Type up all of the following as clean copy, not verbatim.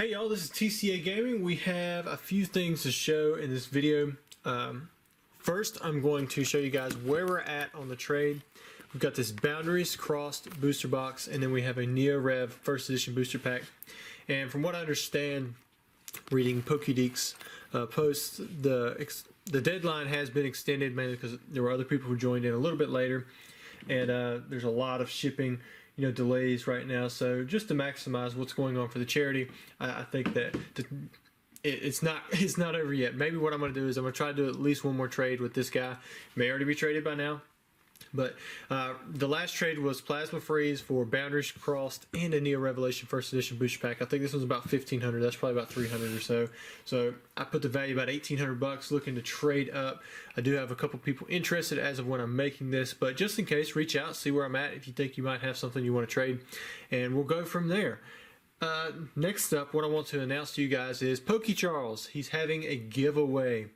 Hey y'all, this is TCA Gaming. We have a few things to show in this video. First, I'm going to show you guys where we're at on the trade. We've got this Boundaries Crossed booster box, and then we have a Neo Rev First Edition booster pack. And from what I understand, reading Pokédex posts, the deadline has been extended mainly because there were other people who joined in a little bit later, and there's a lot of shipping delays right now. So just to maximize what's going on for the charity, I think that it's not over yet. Maybe what I'm going to do is I'm going to try to do at least one more trade with this guy. May already be traded by now, but the last trade was Plasma Freeze for Boundaries Crossed and a Neo Revelation First Edition booster pack. I think this was about 1,500. That's probably about 300 or so. So I put the value about 1,800 bucks, looking to trade up. I do have a couple people interested as of when I'm making this, but just in case, reach out, see where I'm at if you think you might have something you want to trade, and we'll go from there. Next up, what I want to announce to you guys is Pokey Charles. He's having a giveaway.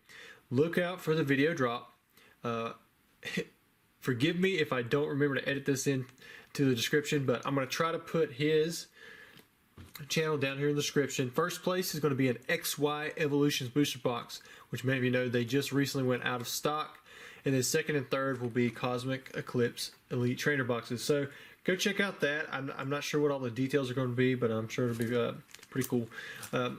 Look out for the video drop. Forgive me if I don't remember to edit this in to the description, but I'm going to try to put his channel down here in the description. First place is going to be an XY Evolutions booster box, which many of you know they just recently went out of stock. And then second and third will be Cosmic Eclipse Elite Trainer boxes. So go check out that. I'm not sure what all the details are going to be, but I'm sure it'll be pretty cool.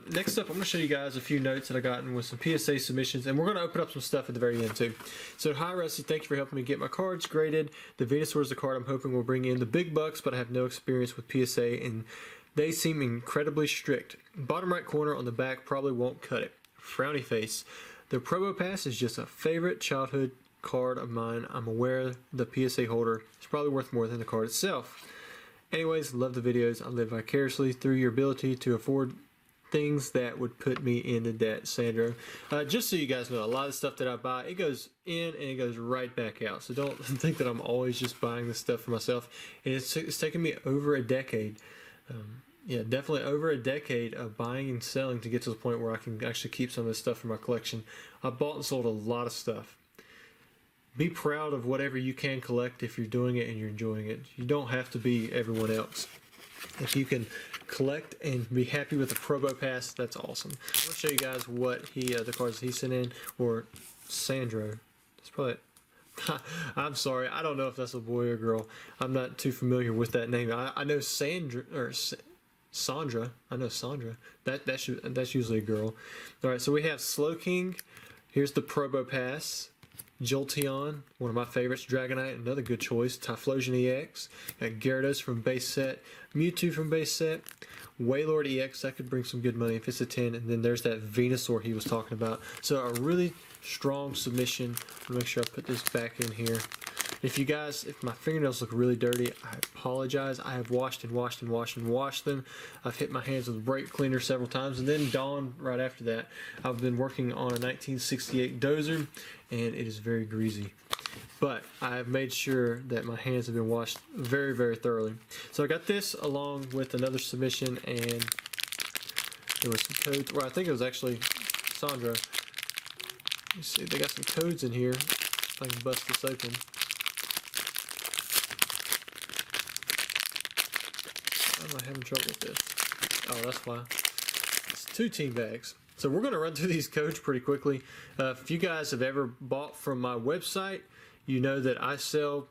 Next up, I'm going to show you guys a few notes that I gotten with some PSA submissions, and we're going to open up some stuff at the very end too. So hi Rusty, thank you for helping me get my cards graded. The Venusaur is the card I'm hoping will bring in the big bucks, but I have no experience with PSA, and they seem incredibly strict. Bottom right corner on the back probably won't cut it. Frowny face. The Probo Pass is just a favorite childhood card of mine. I'm aware the PSA holder is probably worth more than the card itself. Anyways, love the videos. I live vicariously through your ability to afford things that would put me into debt, Sandro. Just so you guys know, a lot of stuff that I buy, it goes in and it goes right back out. So don't think that I'm always just buying this stuff for myself. And it's taken me over a decade. Yeah, definitely over a decade of buying and selling to get to the point where I can actually keep some of this stuff in my collection. I bought and sold a lot of stuff. Be proud of whatever you can collect if you're doing it and you're enjoying it. You don't have to be everyone else. If you can collect and be happy with the Probo Pass, that's awesome. I'm going to show you guys what the cards he sent in, or Sandro. That's probably. I'm sorry, I don't know if that's a boy or girl. I'm not too familiar with that name. I know Sandra or Sandra. I know Sandra. That's usually a girl. All right, so we have Slowking. Here's the Probo Pass. Jolteon, one of my favorites. Dragonite, another good choice. Typhlosion EX. Got Gyarados from base set. Mewtwo from base set. Wailord EX, that could bring some good money if it's a 10. And then there's that Venusaur he was talking about. So a really strong submission. I'll make sure I put this back in here. If my fingernails look really dirty, I apologize. I have washed and washed and washed and washed them. I've hit my hands with brake cleaner several times, and then Dawn right after that. I've been working on a 1968 dozer, and it is very greasy. But I have made sure that my hands have been washed very, very thoroughly. So I got this along with another submission, and there was some codes. Well, I think it was actually Sandra. Let me see, they got some codes in here. If I can bust this open. Why am I having trouble with this? Oh, that's why. It's 2 team bags. So we're going to run through these codes pretty quickly. If you guys have ever bought from my website, you know that I sell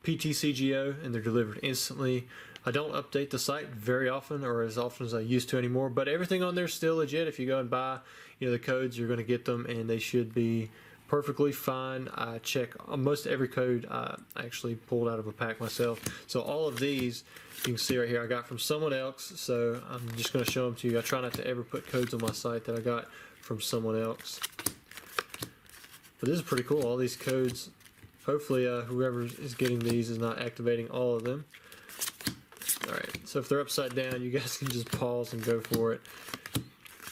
PTCGO and they're delivered instantly. I don't update the site very often, or as often as I used to anymore, but everything on there is still legit. If you go and buy the codes, you're going to get them, and they should be perfectly fine. I check almost every code I actually pulled out of a pack myself. So all of these you can see right here I got from someone else, so I'm just going to show them to you. I try not to ever put codes on my site that I got from someone else. But this is pretty cool, all these codes. Hopefully whoever is getting these is not activating all of them. Alright, so if they're upside down, you guys can just pause and go for it.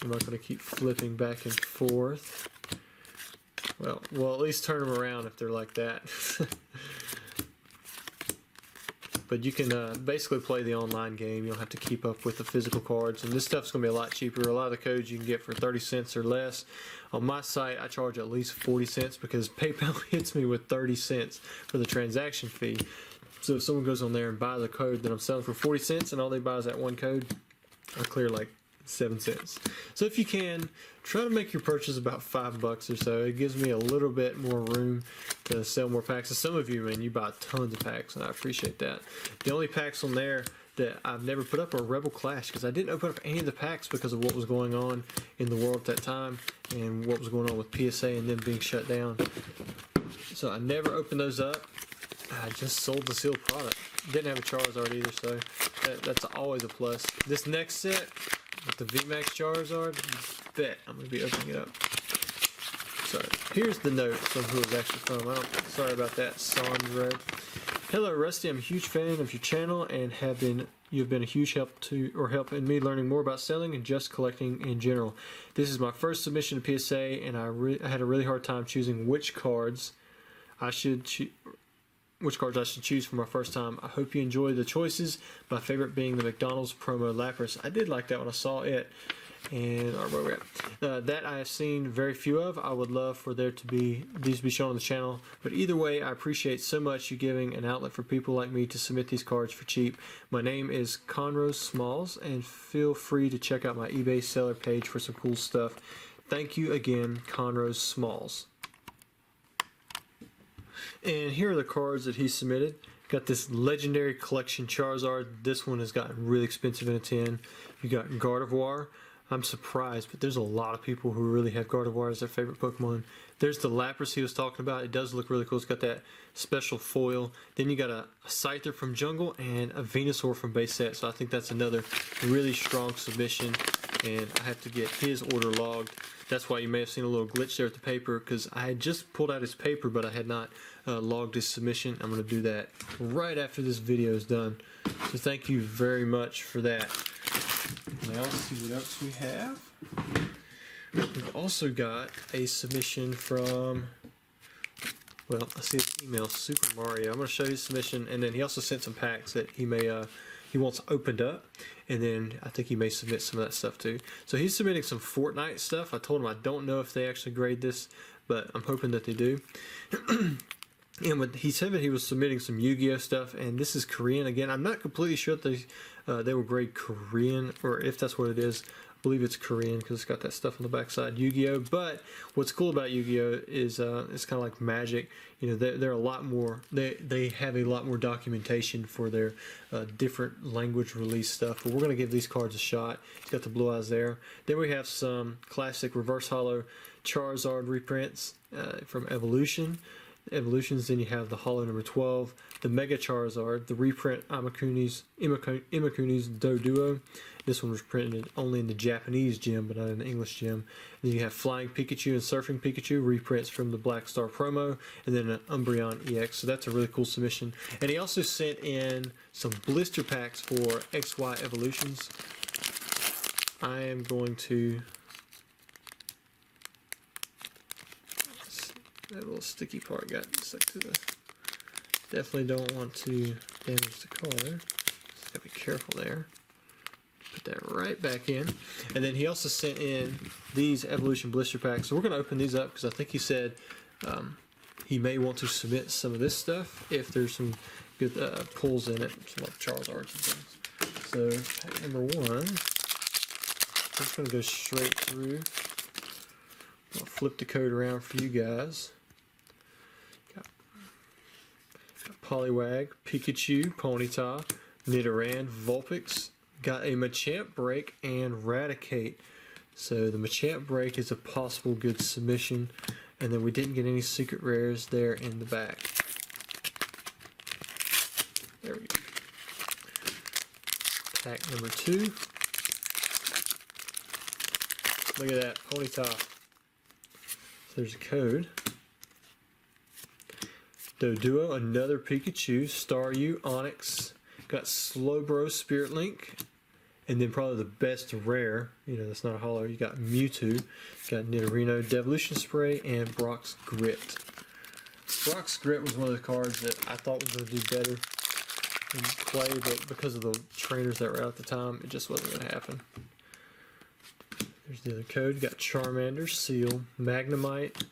I'm not going to keep flipping back and forth. Well, at least turn them around if they're like that. But you can basically play the online game. You don't have to keep up with the physical cards. And this stuff's going to be a lot cheaper. A lot of the codes you can get for 30 cents or less. On my site, I charge at least 40 cents because PayPal hits me with 30 cents for the transaction fee. So if someone goes on there and buys a code that I'm selling for 40 cents and all they buy is that one code, I clear like $0.07. So if you can, try to make your purchase about $5 or so. It gives me a little bit more room to sell more packs. And some of you, man, you buy tons of packs, and I appreciate that. The only packs on there that I've never put up are Rebel Clash, because I didn't open up any of the packs because of what was going on in the world at that time and what was going on with PSA and them being shut down. So I never opened those up. I just sold the sealed product. Didn't have a Charizard either, so that's always a plus. This next set with the VMAX Charizard, bet I'm going to be opening it up. So here's the note from who it was actually from. Sorry about that, Sandra. Hello, Rusty. I'm a huge fan of your channel and you've been a huge help in me learning more about selling and just collecting in general. This is my first submission to PSA, and I had a really hard time choosing which cards I should choose for my first time. I hope you enjoy the choices. My favorite being the McDonald's promo Lapras. I did like that when I saw it. And where we're at. That I have seen very few of. I would love for these to be shown on the channel. But either way, I appreciate so much you giving an outlet for people like me to submit these cards for cheap. My name is Conrose Smalls, and feel free to check out my eBay seller page for some cool stuff. Thank you again, Conrose Smalls. And here are the cards that he submitted. Got this Legendary Collection Charizard. This one has gotten really expensive in a 10. You got Gardevoir. I'm surprised, but there's a lot of people who really have Gardevoir as their favorite Pokemon. There's the Lapras he was talking about. It does look really cool. It's got that special foil. Then you got a Scyther from Jungle and a Venusaur from base set. So I think that's another really strong submission, and I have to get his order logged. That's why you may have seen a little glitch there with the paper, because I had just pulled out his paper, but I had not logged his submission. I'm going to do that right after this video is done. So thank you very much for that. Now let's see what else we have. We've also got a submission from, well, I see his email, Super Mario. I'm going to show you his submission, and then he also sent some packs that he wants opened up, and then I think he may submit some of that stuff too. So he's submitting some Fortnite stuff. I told him I don't know if they actually grade this, but I'm hoping that they do. And he said that he was submitting some Yu-Gi-Oh stuff, and this is Korean. Again, I'm not completely sure if they will grade Korean, or if that's what it is. I believe it's Korean because it's got that stuff on the backside, Yu-Gi-Oh. But what's cool about Yu-Gi-Oh is it's kind of like Magic. You know, they're a lot more. They have a lot more documentation for their different language release stuff. But we're gonna give these cards a shot. It's got the blue eyes there. Then we have some classic reverse holo Charizard reprints from Evolutions. Then you have the holo number 12, the Mega Charizard, the reprint Imakuni's Doduo. This one was printed only in the Japanese gym, but not in the English gym. Then you have Flying Pikachu and Surfing Pikachu reprints from the Black Star promo, and then an Umbreon EX. So that's a really cool submission. And he also sent in some blister packs for XY Evolutions. I am going to. That little sticky part got stuck to the. Definitely don't want to damage the card. Just gotta be careful there. Put that right back in. And then he also sent in these Evolution blister packs. So we're gonna open these up because I think he said he may want to submit some of this stuff if there's some good pulls in it, some like Charizards and things. So pack number 1. I'm just gonna go straight through. I'll flip the code around for you guys. Got Poliwag, Pikachu, Ponyta, Nidoran, Vulpix. Got a Machamp Break and Raticate. So the Machamp Break is a possible good submission. And then we didn't get any secret rares there in the back. There we go. Pack number 2. Look at that, Ponyta. There's a code. Doduo, another Pikachu, Staryu, Onix, got Slowbro, Spirit Link, and then probably the best rare, you know, that's not a holo, you got Mewtwo, got Nidorino, Devolution Spray, and Brock's Grit. Brock's Grit was one of the cards that I thought was going to do better in play, but because of the trainers that were out at the time, it just wasn't going to happen. There's the other code. Got Charmander, Seal, Magnemite,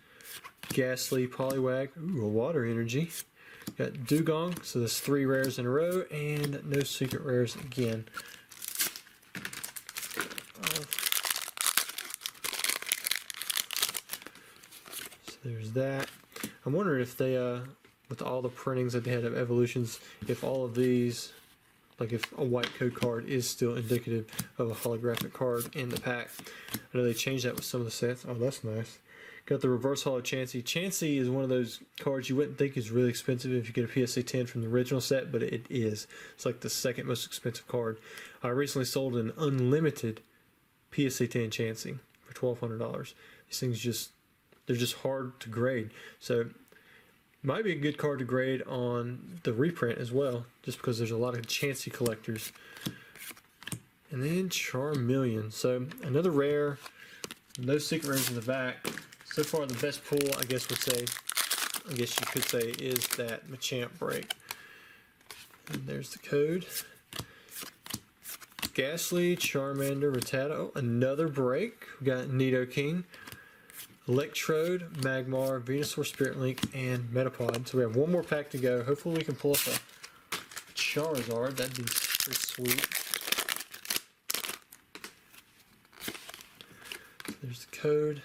Ghastly, Poliwag, ooh, a Water Energy. Got Dugong, so there's 3 rares in a row, and no secret rares again. All There's that. I'm wondering if they, with all the printings that they had of evolutions, if all of these, like if a white code card is still indicative of a holographic card in the pack. I know they changed that with some of the sets. Oh, that's nice. Got the reverse holo Chansey. Chansey is one of those cards you wouldn't think is really expensive if you get a PSA 10 from the original set, but it is. It's like the second most expensive card. I recently sold an unlimited PSA 10 Chansey for $1,200. These things they're just hard to grade. So might be a good card to grade on the reprint as well, just because there's a lot of Chansey collectors. And then Charmeleon. So another rare. No secret rares in the back. So far, the best pull, I guess you could say, is that Machamp break. And there's the code. Ghastly, Charmander, Rattata. Oh, another break. We got Nidoking, Electrode, Magmar, Venusaur, Spirit Link, and Metapod. So we have one more pack to go. Hopefully we can pull up a Charizard. That'd be pretty sweet. There's the code.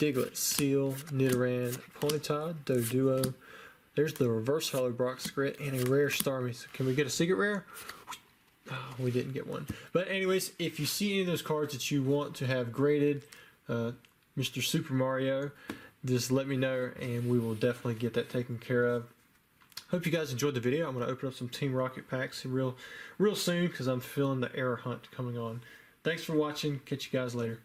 Diglett, Seal, Nidoran, Ponyta, Doduo. There's the reverse holo Brock Skrit and a rare Starmie. So can we get a secret rare? Oh, we didn't get one. But anyways, if you see any of those cards that you want to have graded, Mr. Super Mario, just let me know and we will definitely get that taken care of. Hope you guys enjoyed the video. I'm going to open up some Team Rocket packs real soon because I'm feeling the error hunt coming on. Thanks for watching. Catch you guys later.